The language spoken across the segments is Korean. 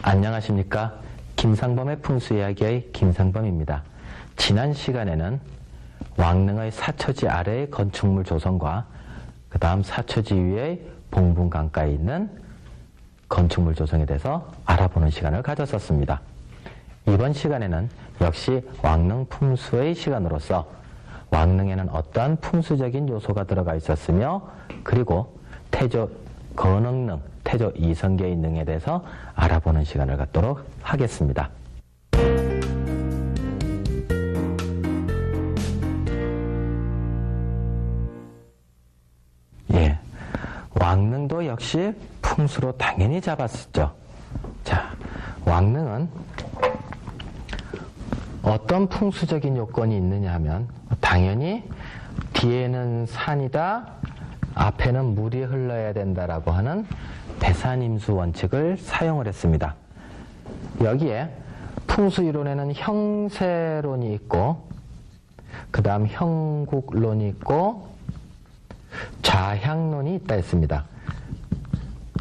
안녕하십니까. 김상범의 풍수이야기의 김상범입니다. 지난 시간에는 왕릉의 사처지 아래의 건축물 조성과 그 다음 사처지 위의 봉분 강가에 있는 건축물 조성에 대해서 알아보는 시간을 가졌었습니다. 이번 시간에는 역시 왕릉 풍수의 시간으로서 왕릉에는 어떠한 풍수적인 요소가 들어가 있었으며 그리고 태조 건흥릉, 태조 이성계의 능에 대해서 알아보는 시간을 갖도록 하겠습니다. 예, 왕릉도 역시 풍수로 당연히 잡았었죠. 자, 왕릉은 어떤 풍수적인 요건이 있느냐 하면 당연히 뒤에는 산이다, 앞에는 물이 흘러야 된다라고 하는 배산임수 원칙을 사용을 했습니다. 여기에 풍수이론에는 형세론이 있고 그 다음 형국론이 있고 좌향론이 있다 했습니다.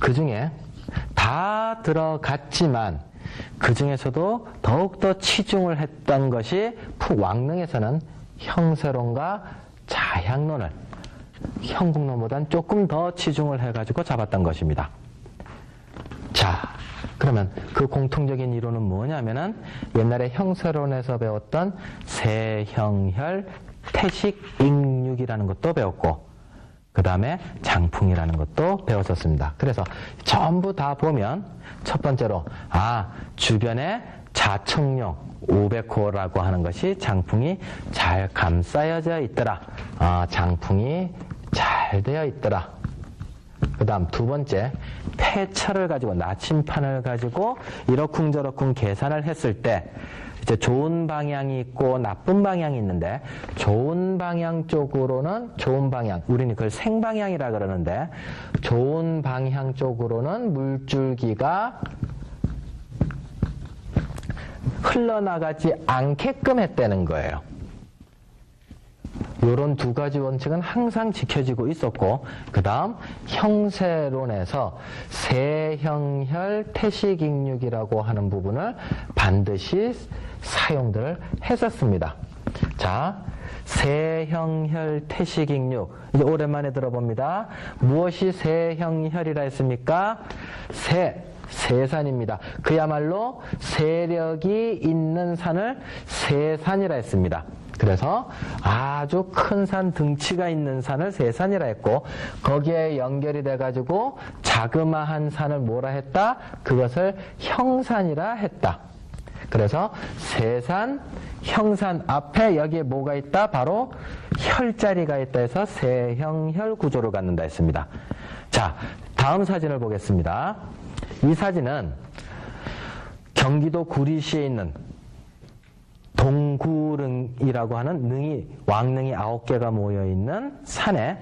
그 중에 다 들어갔지만 그 중에서도 더욱더 치중을 했던 것이 왕릉에서는 형세론과 좌향론을 형국론보다는 조금 더 치중을 해가지고 잡았던 것입니다. 자, 그러면 그 공통적인 이론은 뭐냐면은 옛날에 형세론에서 배웠던 세형혈 태식익육이라는 것도 배웠고 그 다음에 장풍이라는 것도 배웠었습니다. 그래서 전부 다 보면 첫 번째로 주변에 자청룡 500호라고 하는 것이 장풍이 잘 감싸여져 있더라. 장풍이 잘 되어 있더라. 그 다음 두 번째, 폐철을 가지고 나침판을 가지고 이러쿵저러쿵 계산을 했을 때 이제 좋은 방향이 있고 나쁜 방향이 있는데 좋은 방향 쪽으로는 좋은 방향, 우리는 그걸 생방향이라 그러는데 좋은 방향 쪽으로는 물줄기가 흘러나가지 않게끔 했다는 거예요. 이런 두 가지 원칙은 항상 지켜지고 있었고 그 다음 형세론에서 세형혈 태식익육이라고 하는 부분을 반드시 사용들을 했었습니다. 자, 세형혈 태식익육 이제 오랜만에 들어봅니다. 무엇이 세형혈이라 했습니까? 세산입니다. 그야말로 세력이 있는 산을 세산이라 했습니다. 그래서 아주 큰 산, 등치가 있는 산을 세산이라 했고 거기에 연결이 돼가지고 자그마한 산을 뭐라 했다? 그것을 형산이라 했다. 그래서 세산, 형산 앞에 여기에 뭐가 있다? 바로 혈자리가 있다 해서 세형혈 구조를 갖는다 했습니다. 자, 다음 사진을 보겠습니다. 이 사진은 경기도 구리시에 있는 동구릉이라고 하는 왕릉이 9개가 모여있는 산에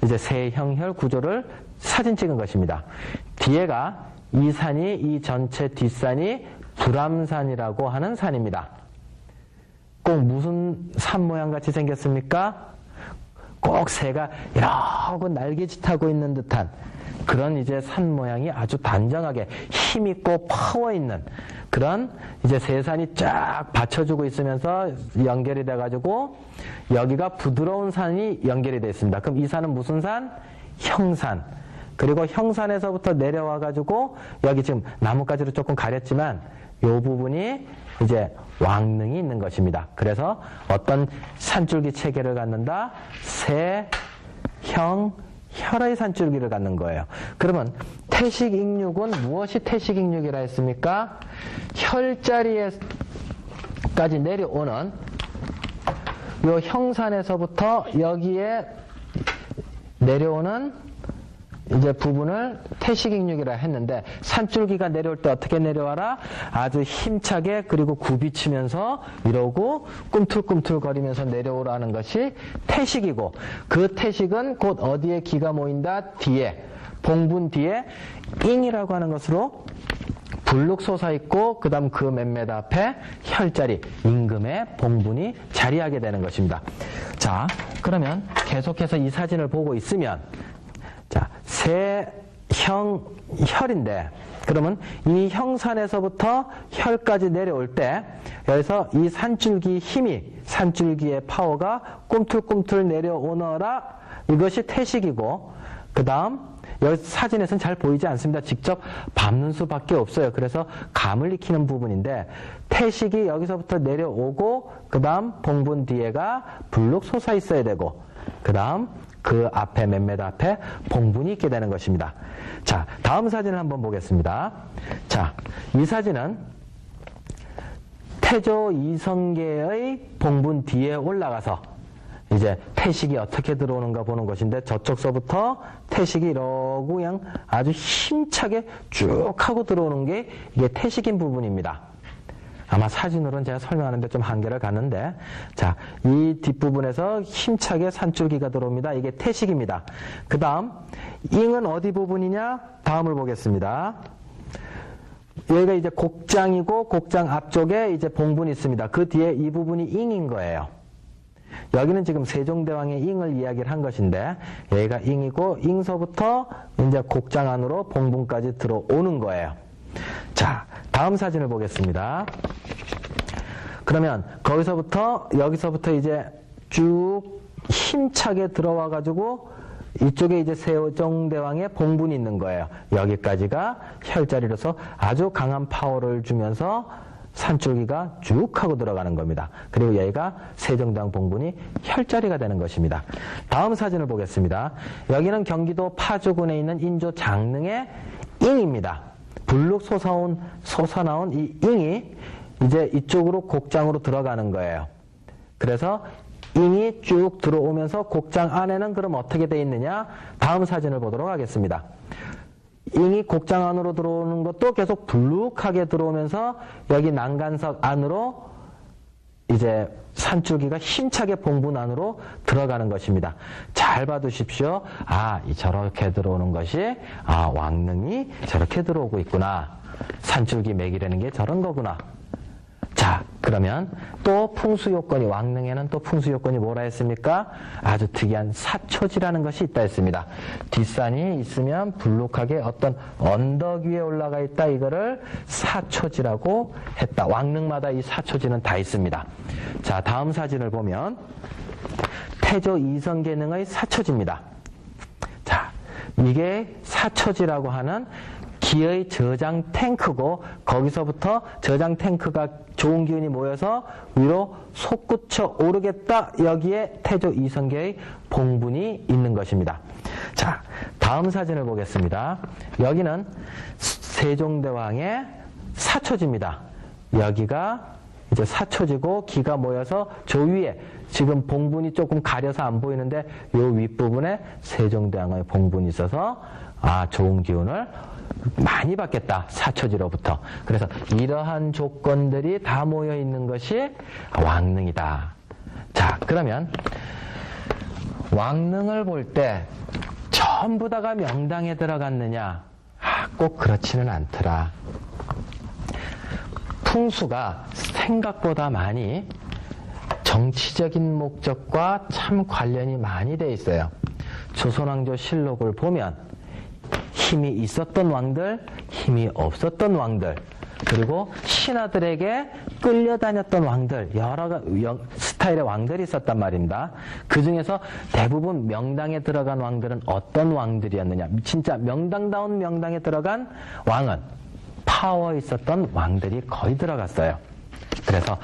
이제 세형혈 구조를 사진 찍은 것입니다. 뒤에가 이 전체 뒷산이 불암산이라고 하는 산입니다. 꼭 무슨 산 모양 같이 생겼습니까? 꼭 새가 이러고 날개짓하고 있는 듯한 그런 이제 산 모양이 아주 단정하게 힘있고 파워 있는 그런 이제 세산이 쫙 받쳐주고 있으면서 연결이 돼가지고 여기가 부드러운 산이 연결이 되어 있습니다. 그럼 이 산은 무슨 산? 형산. 그리고 형산에서부터 내려와가지고 여기 지금 나뭇가지로 조금 가렸지만 이 부분이 이제 왕릉이 있는 것입니다. 그래서 어떤 산줄기 체계를 갖는다? 혈의 산줄기를 갖는 거예요. 그러면 태식익육은 무엇이 태식익육이라 했습니까? 혈자리에까지 내려오는 요 형산에서부터 여기에 내려오는 이제 부분을 태식익육이라 했는데 산줄기가 내려올 때 어떻게 내려와라? 아주 힘차게 그리고 굽이치면서 이러고 꿈틀꿈틀거리면서 내려오라는 것이 태식이고 그 태식은 곧 어디에 기가 모인다? 뒤에 봉분 뒤에 잉이라고 하는 것으로 불룩 솟아있고 그 다음 그 몇 메다 앞에 혈자리 임금의 봉분이 자리하게 되는 것입니다. 자, 그러면 계속해서 이 사진을 보고 있으면 자, 세형혈인데 그러면 이 형산에서부터 혈까지 내려올 때 여기서 이 산줄기 힘이 산줄기의 파워가 꿈틀꿈틀 내려오너라 이것이 태식이고 그 다음 여기 사진에서는 잘 보이지 않습니다. 직접 밟는 수밖에 없어요. 그래서 감을 익히는 부분인데 태식이 여기서부터 내려오고 그 다음 봉분 뒤에가 불룩 솟아 있어야 되고 그 다음 그 앞에 몇 메다 앞에 봉분이 있게 되는 것입니다. 자, 다음 사진을 한번 보겠습니다. 자, 이 사진은 태조 이성계의 봉분 뒤에 올라가서 이제 태식이 어떻게 들어오는가 보는 것인데 저쪽서부터 태식이 이러고 그냥 아주 힘차게 쭉 하고 들어오는 게 이게 태식인 부분입니다. 아마 사진으로는 제가 설명하는데 좀 한계를 갖는데 자, 이 뒷부분에서 힘차게 산줄기가 들어옵니다. 이게 태식입니다. 그 다음 잉은 어디 부분이냐? 다음을 보겠습니다. 여기가 이제 곡장이고 곡장 앞쪽에 이제 봉분이 있습니다. 그 뒤에 이 부분이 잉인 거예요. 여기는 지금 세종대왕의 잉을 이야기를 한 것인데 여기가 잉이고 잉서부터 이제 곡장 안으로 봉분까지 들어오는 거예요. 자, 다음 사진을 보겠습니다. 그러면 거기서부터 여기서부터 이제 쭉 힘차게 들어와 가지고 이쪽에 이제 세종대왕의 봉분이 있는 거예요. 여기까지가 혈자리로서 아주 강한 파워를 주면서 산줄기가 쭉 하고 들어가는 겁니다. 그리고 여기가 세종대왕 봉분이 혈자리가 되는 것입니다. 다음 사진을 보겠습니다. 여기는 경기도 파주군에 있는 인조 장릉의 잉입니다. 불룩 솟아나온 이 잉이 이제 이쪽으로 곡장으로 들어가는 거예요. 그래서 잉이 쭉 들어오면서 곡장 안에는 그럼 어떻게 돼 있느냐? 다음 사진을 보도록 하겠습니다. 잉이 곡장 안으로 들어오는 것도 계속 불룩하게 들어오면서 여기 난간석 안으로 이제 산줄기가 힘차게 봉분 안으로 들어가는 것입니다. 잘 봐두십시오. 아, 저렇게 들어오는 것이 왕릉이 저렇게 들어오고 있구나. 산줄기 맥이라는 게 저런 거구나. 자, 그러면 또 풍수요건이 왕릉에는 또 풍수요건이 뭐라 했습니까? 아주 특이한 사초지라는 것이 있다 했습니다. 뒷산이 있으면 불룩하게 어떤 언덕 위에 올라가 있다. 이거를 사초지라고 했다. 왕릉마다 이 사초지는 다 있습니다. 자, 다음 사진을 보면 태조 이성계능의 사초지입니다. 자, 이게 사초지라고 하는 기의 저장 탱크고 거기서부터 저장 탱크가 좋은 기운이 모여서 위로 솟구쳐 오르겠다. 여기에 태조 이성계의 봉분이 있는 것입니다. 자, 다음 사진을 보겠습니다. 여기는 세종대왕의 사초지입니다. 여기가 이제 사초지고 기가 모여서 저 위에 지금 봉분이 조금 가려서 안 보이는데 요 윗부분에 세종대왕의 봉분이 있어서 좋은 기운을 많이 받겠다. 사초지로부터. 그래서 이러한 조건들이 다 모여 있는 것이 왕릉이다. 자, 그러면 왕릉을 볼 때 전부 다가 명당에 들어갔느냐? 꼭 그렇지는 않더라. 풍수가 생각보다 많이 정치적인 목적과 참 관련이 많이 돼 있어요. 조선왕조 실록을 보면 힘이 있었던 왕들, 힘이 없었던 왕들, 그리고 신하들에게 끌려다녔던 왕들, 여러 스타일의 왕들이 있었단 말입니다. 그 중에서 대부분 명당에 들어간 왕들은 어떤 왕들이었느냐? 진짜 명당다운 명당에 들어간 왕은 파워 있었던 왕들이 거의 들어갔어요. 그래서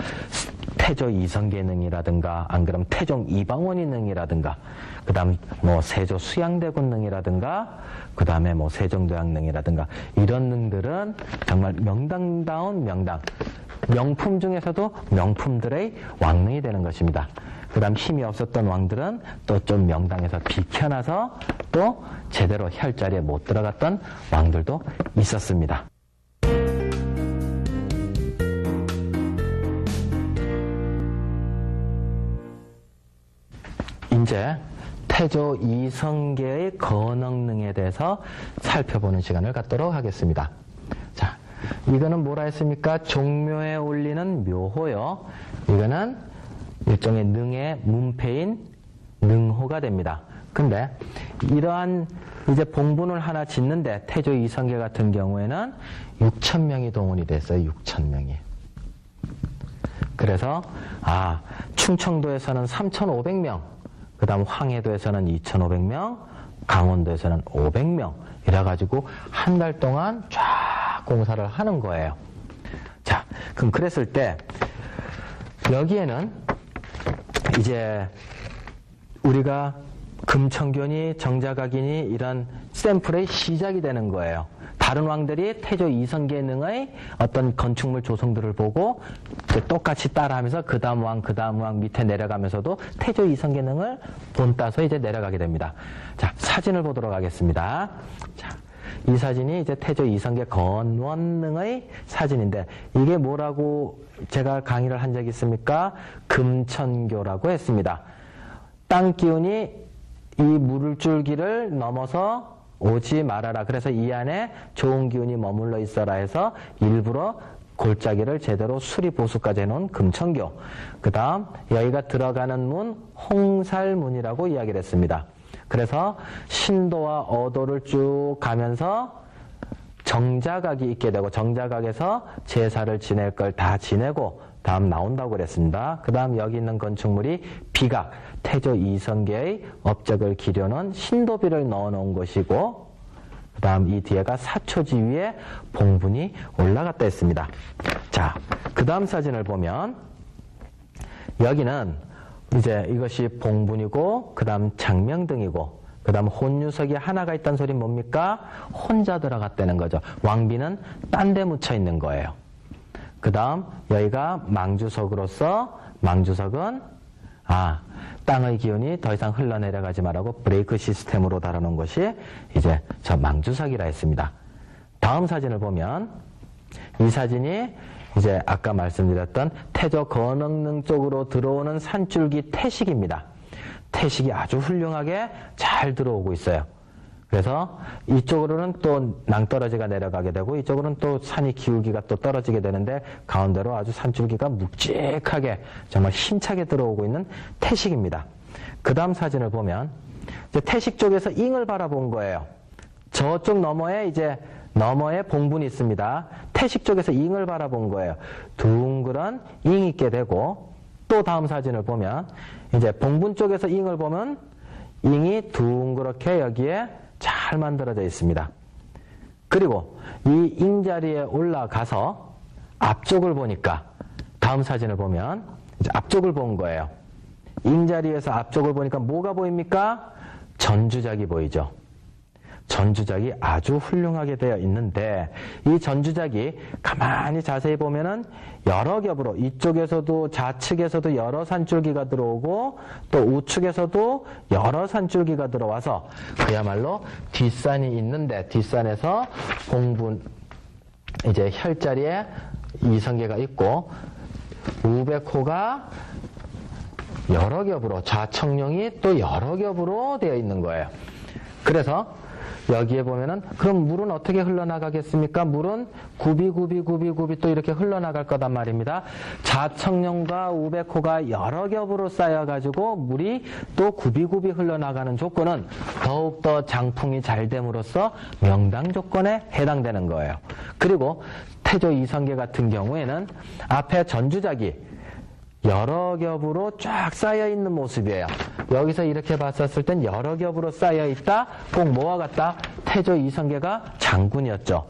태조 이성계능이라든가 안 그러면 태종 이방원이 능이라든가 그 다음 세조 수양대군 능이라든가 그 다음에 세종대왕 능이라든가 이런 능들은 정말 명당다운 명당, 명품 중에서도 명품들의 왕능이 되는 것입니다. 그 다음 힘이 없었던 왕들은 또 좀 명당에서 비켜나서 또 제대로 혈자리에 못 들어갔던 왕들도 있었습니다. 이제 태조 이성계의 건억능에 대해서 살펴보는 시간을 갖도록 하겠습니다. 자, 이거는 뭐라 했습니까? 종묘에 올리는 묘호요. 이거는 일종의 능의 문패인 능호가 됩니다. 근데 이러한 이제 봉분을 하나 짓는데 태조 이성계 같은 경우에는 6,000명이 동원이 됐어요. 6,000명이. 그래서 충청도에서는 3,500명, 그 다음 황해도에서는 2,500명, 강원도에서는 500명 이래가지고 한 달 동안 쫙 공사를 하는 거예요. 자, 그럼 그랬을 때 여기에는 이제 우리가 금천교니 정자각이니 이런 샘플의 시작이 되는 거예요. 다른 왕들이 태조 이성계능의 어떤 건축물 조성들을 보고 똑같이 따라하면서 그 다음 왕 밑에 내려가면서도 태조 이성계능을 본따서 이제 내려가게 됩니다. 자, 사진을 보도록 하겠습니다. 자, 이 사진이 이제 태조 이성계 건원능의 사진인데 이게 뭐라고 제가 강의를 한 적이 있습니까? 금천교라고 했습니다. 땅 기운이 이 물줄기를 넘어서 오지 말아라. 그래서 이 안에 좋은 기운이 머물러 있어라 해서 일부러 골짜기를 제대로 수리 보수까지 해놓은 금천교. 그 다음 여기가 들어가는 문 홍살문이라고 이야기를 했습니다. 그래서 신도와 어도를 쭉 가면서 정자각이 있게 되고 정자각에서 제사를 지낼 걸 다 지내고 다음 나온다고 그랬습니다. 그 다음 여기 있는 건축물이 비각, 태조 이성계의 업적을 기려놓은 신도비를 넣어놓은 것이고 그 다음 이 뒤에가 사초지 위에 봉분이 올라갔다 했습니다. 자, 그 다음 사진을 보면 여기는 이제 이것이 봉분이고 그 다음 장명등이고 그 다음 혼유석이 하나가 있다는 소리는 뭡니까? 혼자 들어갔다는 거죠. 왕비는 딴 데 묻혀 있는 거예요. 그 다음 여기가 망주석으로서 망주석은 땅의 기운이 더 이상 흘러내려가지 말라고 브레이크 시스템으로 다루는 것이 이제 저 망주석이라 했습니다. 다음 사진을 보면 이 사진이 이제 아까 말씀드렸던 태조 건흥릉 쪽으로 들어오는 산줄기 태식입니다. 태식이 아주 훌륭하게 잘 들어오고 있어요. 그래서 이쪽으로는 또 낭떠러지가 내려가게 되고 이쪽으로는 또 산이 기울기가 또 떨어지게 되는데 가운데로 아주 산줄기가 묵직하게 정말 힘차게 들어오고 있는 태식입니다. 그 다음 사진을 보면 이제 태식 쪽에서 잉을 바라본 거예요. 저쪽 너머에 이제 너머에 봉분이 있습니다. 태식 쪽에서 잉을 바라본 거예요. 둥그런 잉이 있게 되고 또 다음 사진을 보면 이제 봉분 쪽에서 잉을 보면 잉이 둥그렇게 여기에 잘 만들어져 있습니다. 그리고 이 잉자리에 올라가서 앞쪽을 보니까 다음 사진을 보면 이제 앞쪽을 본 거예요. 잉자리에서 앞쪽을 보니까 뭐가 보입니까? 전주작이 보이죠. 전주작이 아주 훌륭하게 되어 있는데 이 전주작이 가만히 자세히 보면은 여러 겹으로 이쪽에서도 좌측에서도 여러 산줄기가 들어오고 또 우측에서도 여러 산줄기가 들어와서 그야말로 뒷산이 있는데 뒷산에서 봉분 이제 혈자리에 이성계가 있고 우백호가 여러 겹으로 좌청룡이 또 여러 겹으로 되어 있는 거예요. 그래서 여기에 보면은 그럼 물은 어떻게 흘러나가겠습니까? 물은 굽이 또 이렇게 흘러나갈 거단 말입니다. 좌청룡과 우백호가 여러 겹으로 쌓여가지고 물이 또 굽이 흘러나가는 조건은 더욱더 장풍이 잘 됨으로써 명당 조건에 해당되는 거예요. 그리고 태조 이성계 같은 경우에는 앞에 전주작이 여러 겹으로 쫙 쌓여있는 모습이에요. 여기서 이렇게 봤었을 땐 여러 겹으로 쌓여있다. 꼭 뭐와 같다? 태조 이성계가 장군이었죠.